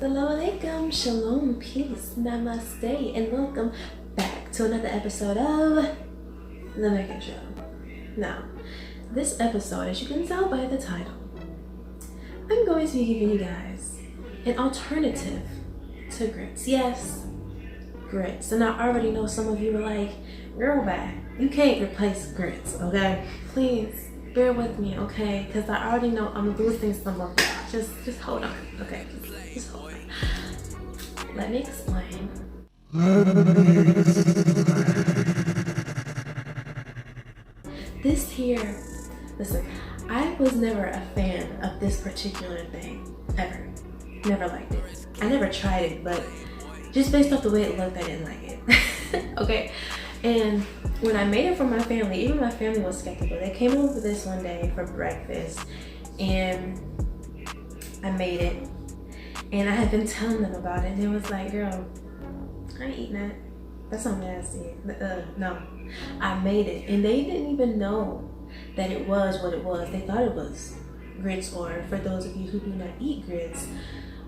Assalamu alaikum, shalom, peace, namaste, and welcome back to another episode of The Megan Show. Now, this episode, as you can tell by the title, I'm going to be giving you guys an alternative to grits. Yes, grits. And I already know some of you are like, girl, bye. You can't replace grits, okay? Please, bear with me, okay? Because I already know I'm losing some of y'all. Just hold on, okay? Just hold on. Let me explain. This here, listen, I was never a fan of this particular thing, ever. Never liked it. I never tried it, but just based off the way it looked, I didn't like it. Okay? And when I made it for my family, even my family was skeptical. They came over for this one day for breakfast, and I made it. And I had been telling them about it, and it was like, girl, I ain't eating that. That's so nasty. No, I made it. And they didn't even know that it was what it was. They thought it was grits, or for those of you who do not eat grits,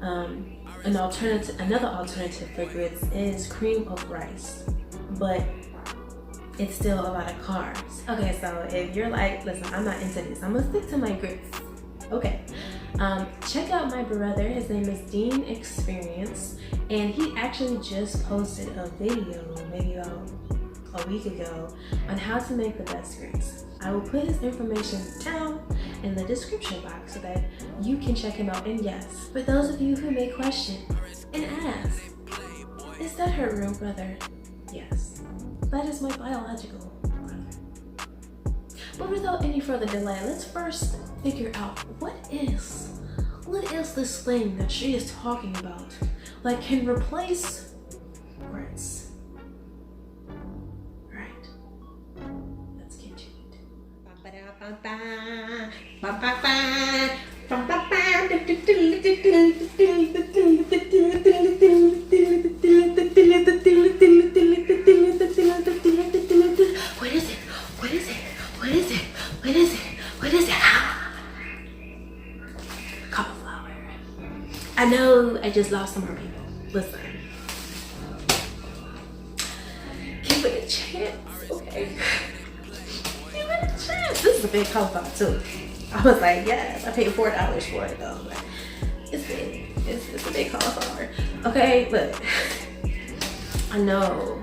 another alternative for grits is cream puff rice. But it's still a lot of carbs. Okay, so if you're like, listen, I'm not into this, I'm gonna stick to my grits. Okay. Check out my brother. His name is Dean Experience, and he actually just posted a video maybe about a week ago on how to make the best grits. I will put his information down in the description box so that you can check him out. And yes, for those of you who may question and ask, is that her real brother? Yes, that is my biological brother. But without any further delay, let's first figure out what is this thing that she is talking about that can replace grits. Right, let's get to it. What is it? What is it? What is it? What is it? What is it? Cauliflower. I know I just lost some more people. Listen. Give it a chance, okay? Give it a chance. This is a big cauliflower too. I was like, yes, I paid $4 for it though, but it's big. It's a big cauliflower. Okay, but I know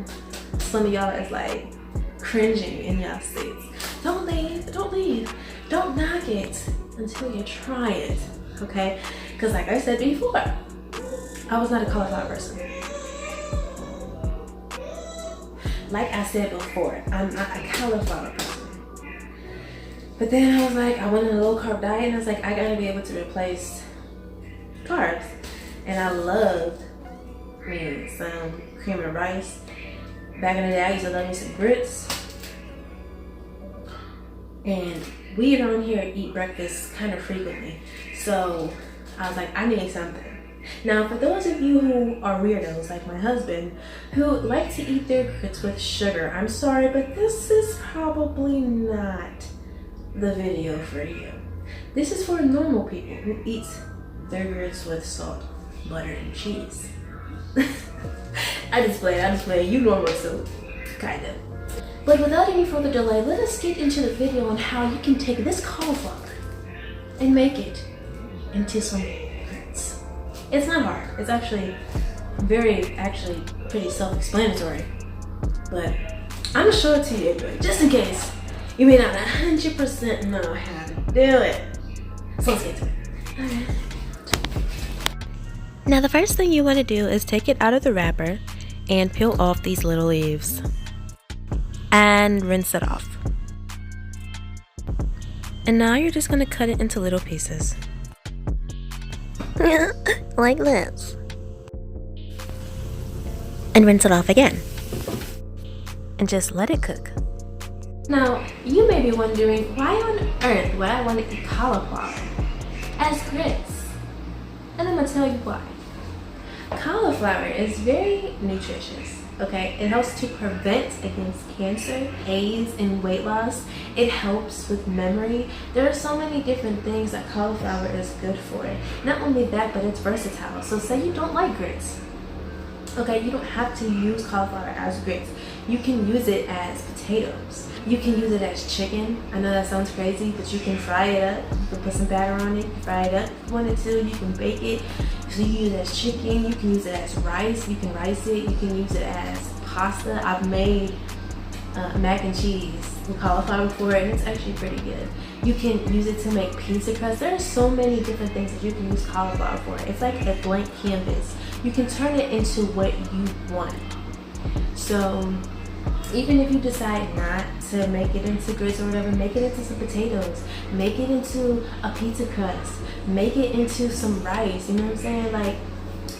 some of y'all is like cringing in y'all seats. Don't leave, don't knock it until you try it, okay? Because like I said before, I was not a cauliflower person. Like I said before, I'm not a cauliflower person. But then I was like, I went on a low carb diet, and I was like, I gotta be able to replace carbs. And I loved some cream and rice. Back in the day, I used to love me some grits. And we around here eat breakfast kind of frequently. So I was like, I need something. Now, for those of you who are weirdos, like my husband, who like to eat their grits with sugar, I'm sorry, but this is probably not the video for you. This is for normal people who eat their grits with salt, butter, and cheese. I just play. You normal too, kind of. But without any further delay, let us get into the video on how you can take this cauliflower and make it into some grits. It's not hard. It's actually pretty self-explanatory. But I'm gonna show it to you anyway, just in case you may not 100% know how to do it. So let's get to it. Okay. Now the first thing you want to do is take it out of the wrapper and peel off these little leaves. And rinse it off. And now you're just going to cut it into little pieces. Like this. And rinse it off again. And just let it cook. Now, you may be wondering why on earth would I want to eat cauliflower as grits? And I'm going to tell you why. Cauliflower is very nutritious. Okay, it helps to prevent against cancer, AIDS, and weight loss. It helps with memory. There are so many different things that cauliflower is good for. Not only that, but it's versatile. So say you don't like grits. Okay, you don't have to use cauliflower as grits. You can use it as potatoes. You can use it as chicken. I know that sounds crazy, but you can fry it up. You can put some batter on it, fry it up if you wanted to. You can bake it. So you use it as chicken. You can use it as rice. You can rice it. You can use it as pasta. I've made mac and cheese with cauliflower before, and it's actually pretty good. You can use it to make pizza crust. There are so many different things that you can use cauliflower for. It's like a blank canvas. You can turn it into what you want. So even if you decide not to make it into grits or whatever, make it into some potatoes, make it into a pizza crust, make it into some rice, you know what I'm saying? Like,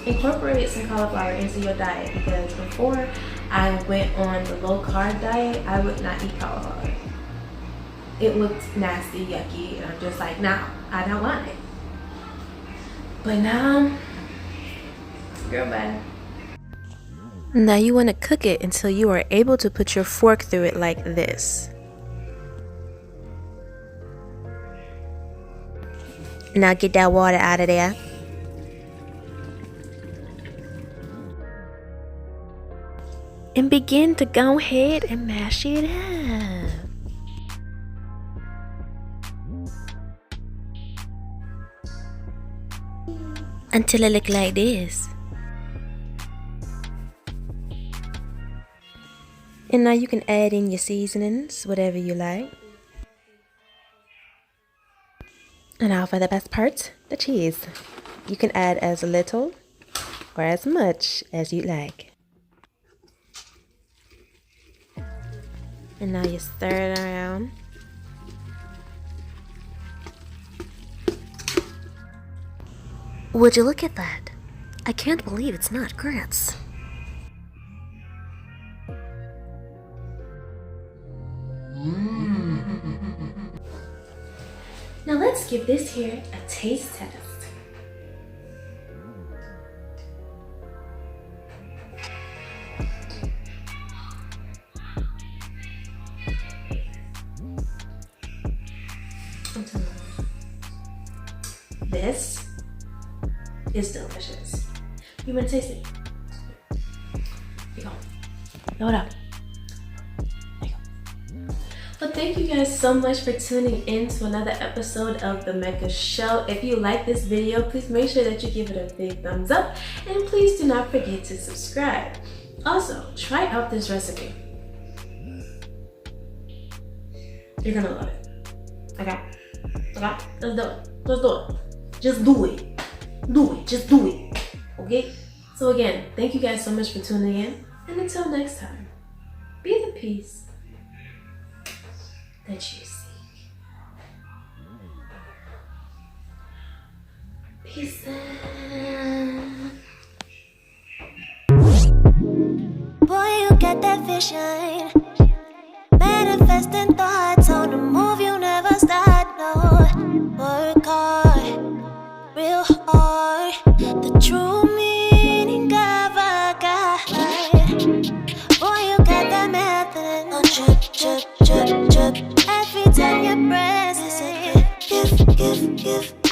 incorporate some cauliflower into your diet, because before I went on the low carb diet, I would not eat cauliflower. It looked nasty, yucky, and I'm just like, nah, I don't want it. But now, girl, bye. Now you want to cook it until you are able to put your fork through it like this. Now get that water out of there. And begin to go ahead and mash it up. Until it look like this. And now you can add in your seasonings, whatever you like. And now for the best part, the cheese. You can add as little or as much as you like. And now you stir it around. Would you look at that? I can't believe it's not grits. Now let's give this here a taste test. This is delicious. You want to taste it? Here you go. Throw it up. Well, thank you guys so much for tuning in to another episode of The Mecca Show. If you like this video, please make sure that you give it a big thumbs up, and please do not forget to subscribe. Also, try out this recipe. You're gonna love it. Okay? Okay? Let's do it. Let's do it. Just do it. Do it. Just do it. Okay? So again, thank you guys so much for tuning in, and until next time, be the peace that you seek. Peace out. Boy, you got that vision. Manifesting thoughts on the move, you never start, no. Work hard, real hard. The true meaning of a guide. Boy, you got that method. Oh, drip, drip, drip, drip. Every time you press it, give, give, give.